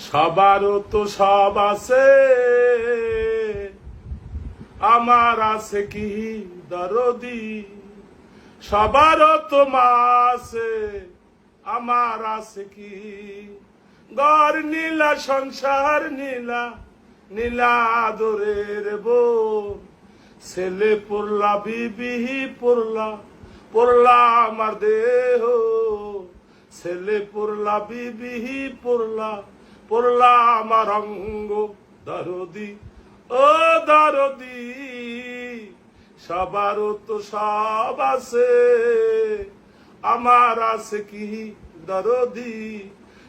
সবারও তো সব আছে, আমার আছে কি দরদি। সবারও তো মা আছে, আমার আছে কি। ঘর নীলা, সংসার নীলা, নীলা আদরের বোন। ছেলে পড়লা, বিবি পড়লা, পড়লা আমার দেহ। ছেলে পড়লা, বিবি পড়লা, পড়লা আমার অঙ্গ। দরদি ও দরদি, সবারও তো সব আছে, আমার আছে কি দরদি।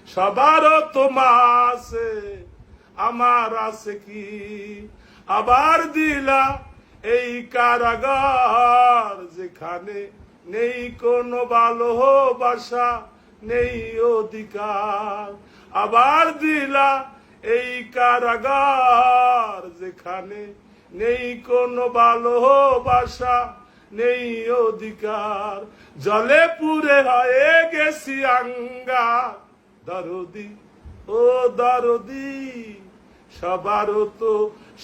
সবারও তো মা আছে, আমার আছে কি। আবার দিলা এই কারাগার, যেখানে নেই কোনো ভালোবাসা, নেই অধিকার। আবার দিলা এই কারাগার, যেখানে নেই কোনো ভালোবাসা, নেই অধিকার। জলে পুড়ে হয়ে গেছি আঙ্গার। দরদি ও দরদি, সবারও তো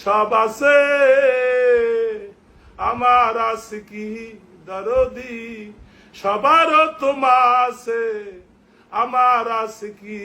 সব আছে, আমার আছে কি দরদি। সবারও তো মা আছে, আমার আছে কি।